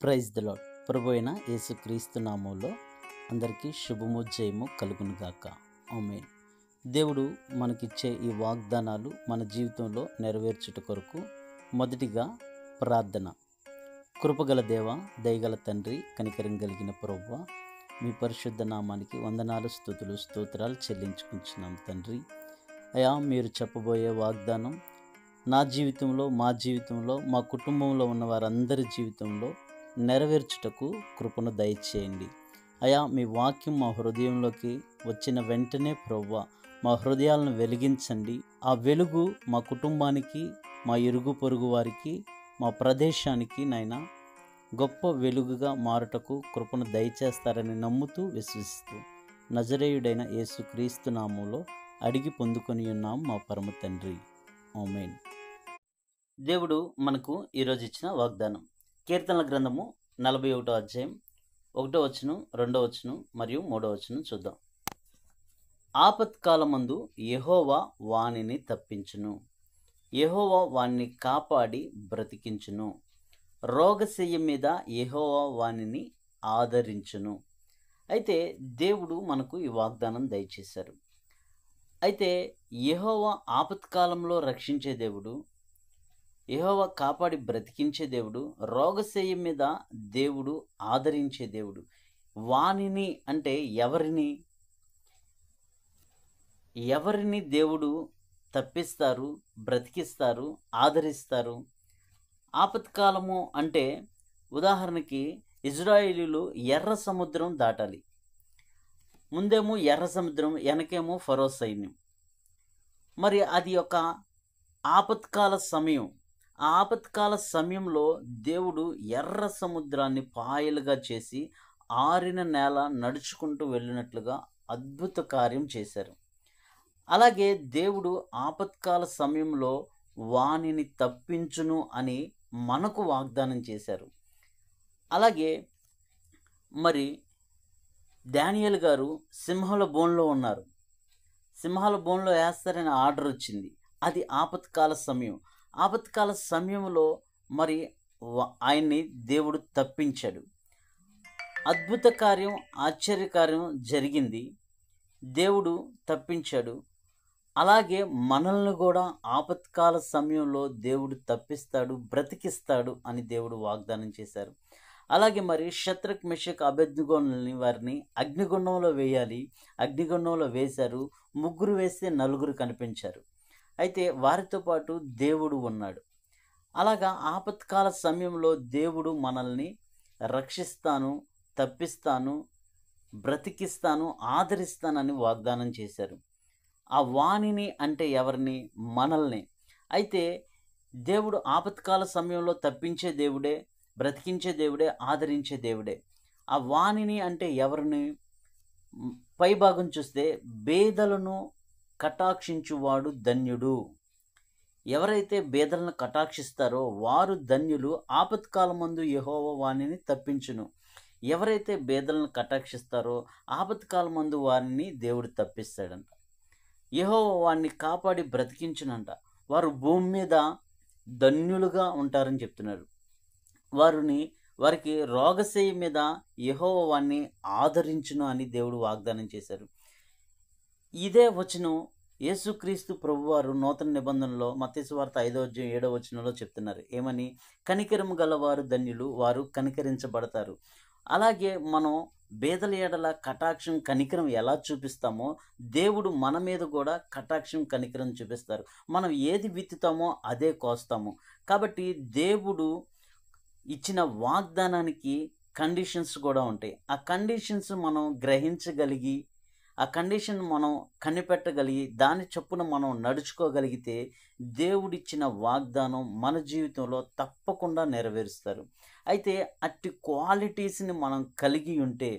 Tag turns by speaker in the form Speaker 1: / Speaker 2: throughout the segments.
Speaker 1: Praise the lord. ప్రభు అయిన యేసుక్రీస్తు నామంలో అందరికీ శుభము జయము కలుగును గాక. ఆమేన్. దేవుడు మనకిచ్చే ఈ వాగ్దానాలు మన జీవితంలో నెరవేర్చుట కొరకు మొదటిగా ప్రార్థన. కృపగల దేవ, దయగల తండ్రి, కనికరం కలిగిన ప్రభువా, మీ పరిశుద్ధ నామానికి వందనాలు, స్తుతులు, స్తోత్రాలు చెల్లించుకుంటున్నాం తండ్రి. అయా, మీరు చెప్పబోయే వాగ్దానం నా జీవితంలో, మా జీవితంలో, మా కుటుంబంలో ఉన్న వారందరి జీవితంలో నెరవేర్చుటకు కృపను దయచేయండి. అయా, మీ వాక్యం మా హృదయంలోకి వచ్చిన వెంటనే ప్రభువా, మా హృదయాలను వెలిగించండి. ఆ వెలుగు మా కుటుంబానికి, మా ఇరుగు పొరుగు వారికి, మా ప్రదేశానికి నాయనా గొప్ప వెలుగుగా మారుటకు కృపను దయచేస్తారని నమ్ముతూ విశ్వసిస్తూ నజరేయుడైన యేసుక్రీస్తు నామంలో అడిగి పొందుకొని ఉన్నాం మా పరమ తండ్రి. ఆమేన్. దేవుడు మనకు ఈరోజు ఇచ్చిన వాగ్దానం కీర్తనల గ్రంథము 41వ అధ్యాయం 1వ వచనం, 2వ వచనం మరియు 3వ వచనం చూద్దాం. ఆపత్కాలమందు యెహోవా వానిని తప్పించును, యెహోవా వానిని కాపాడి బ్రతికించును. రోగశయ్య మీద యెహోవా వానిని ఆదరించును. అయితే దేవుడు మనకు ఈ వాగ్దానం దయచేశారు. అయితే యెహోవా ఆపత్కాలంలో రక్షించే దేవుడు, యెహోవా కాపాడి బ్రతికించే దేవుడు, రోగశయ్య మీద దేవుడు ఆదరించే దేవుడు. వానిని అంటే ఎవరిని దేవుడు తప్పిస్తారు, బ్రతికిస్తారు, ఆదరిస్తారు. ఆపత్కాలము అంటే ఉదాహరణకి ఇజ్రాయేలీలు ఎర్ర సముద్రం దాటాలి. ముందేమో ఎర్ర సముద్రం, వెనకేమో ఫరో సైన్యం. మరి అది ఒక ఆపత్కాల సమయం. ఆ ఆపత్కాల సమయంలో దేవుడు ఎర్ర సముద్రాన్ని పాయలుగా చేసి ఆరిన నేల నడుచుకుంటూ వెళ్ళినట్లుగా అద్భుత కార్యం చేశారు. అలాగే దేవుడు ఆపత్కాల సమయంలో వానిని తప్పించును అని మనకు వాగ్దానం చేశారు. అలాగే మరి దానియేలు గారు సింహాల బోన్లో ఉన్నారు. సింహాల బోన్లో వేస్తారని ఆర్డర్ వచ్చింది. అది ఆపత్కాల సమయం. ఆపత్కాల సమయంలో మరి ఆయన్ని దేవుడు తప్పించాడు. అద్భుత కార్యం, ఆశ్చర్యకార్యం జరిగింది. దేవుడు తప్పించాడు. అలాగే మనల్ని కూడా ఆపత్కాల సమయంలో దేవుడు తప్పిస్తాడు, బ్రతికిస్తాడు అని దేవుడు వాగ్దానం చేశారు. అలాగే మరి షద్రక్, మెషక్, అబేద్నెగోని వారిని అగ్నిగుండంలో వేయాలి. అగ్నిగుండంలో వేశారు. 3 వేస్తే 4 కనిపించారు. అయితే వారితో పాటు దేవుడు ఉన్నాడు. అలాగా ఆపత్కాల సమయంలో దేవుడు మనల్ని రక్షిస్తాను, తప్పిస్తాను, బ్రతికిస్తాను, ఆదరిస్తానని వాగ్దానం చేశారు. ఆ వాణిని అంటే ఎవరిని? మనల్ని. అయితే దేవుడు ఆపత్కాల సమయంలో తప్పించే దేవుడే, బ్రతికించే దేవుడే, ఆదరించే దేవుడే. ఆ వాణిని అంటే ఎవరిని? పై భాగం చూస్తే బేదలను కటాక్షించువాడు ధన్యుడు. ఎవరైతే బేదలను కటాక్షిస్తారో వారు ధన్యులు. ఆపత్కాలమందు యెహోవా వానిని తప్పించును. ఎవరైతే బేదలను కటాక్షిస్తారో ఆపత్కాలమందు వారిని దేవుడు తప్పిస్తాడంట. యెహోవా వారిని కాపాడి బ్రతికించునంట. వారు భూమి మీద ధన్యులుగా ఉంటారని చెప్తున్నారు. వారికి రోగశయ్య మీద యెహోవా వారిని ఆదరించును అని దేవుడు వాగ్దానం చేశారు. ఇదే వచనం యేసుక్రీస్తు ప్రభువారు నూతన నిబంధనలో మత్తయి సువార్త 5వ అధ్యాయం 7వ వచనంలో చెప్తున్నారు. ఏమని? కనికరము గలవారు ధన్యులు, వారు కనికరించబడతారు. అలాగే మనం బేదల ఎడల కటాక్షం, కనికరం ఎలా చూపిస్తామో దేవుడు మన మీద కూడా కటాక్షం, కనికరం చూపిస్తారు. మనం ఏది విత్తుతామో అదే కోస్తాము. కాబట్టి దేవుడు ఇచ్చిన వాగ్దానానికి కండిషన్స్ కూడా ఉంటాయి. ఆ కండిషన్స్ మనం గ్రహించగలిగి, ఆ కండిషన్ మనం కనిపెట్టగలిగి, దాని చొప్పున మనం నడుచుకోగలిగితే దేవుడిచ్చిన వాగ్దానం మన జీవితంలో తప్పకుండా నెరవేరుస్తారు. అయితే అట్టి క్వాలిటీస్ని మనం కలిగి ఉంటే,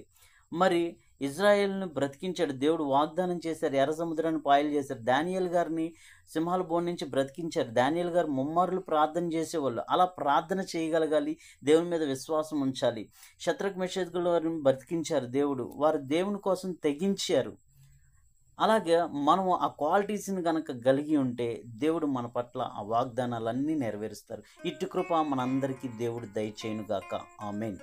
Speaker 1: మరి ఇజ్రాయేల్ను బ్రతికించాడు దేవుడు. వాగ్దానం చేశారు, ఎర్ర సముద్రాన్ని పాయలు చేశారు. దానియేలు గారిని సింహాల బోన్ నుంచి బ్రతికించారు. దానియేలు గారు ముమ్మార్లు ప్రార్థన చేసేవాళ్ళు. అలా ప్రార్థన చేయగలగాలి, దేవుని మీద విశ్వాసం ఉంచాలి. షద్రక్, మెషక్ వారిని బ్రతికించారు దేవుడు. వారు దేవుని కోసం తెగించారు. అలాగే మనము ఆ క్వాలిటీస్‌ని గనక కలిగి ఉంటే దేవుడు మన పట్ల ఆ వాగ్దానాలన్నీ నెరవేరుస్తారు. ఇట్టి కృప మనందరికీ దేవుడు దయచేయునుగాక. ఆమేన్.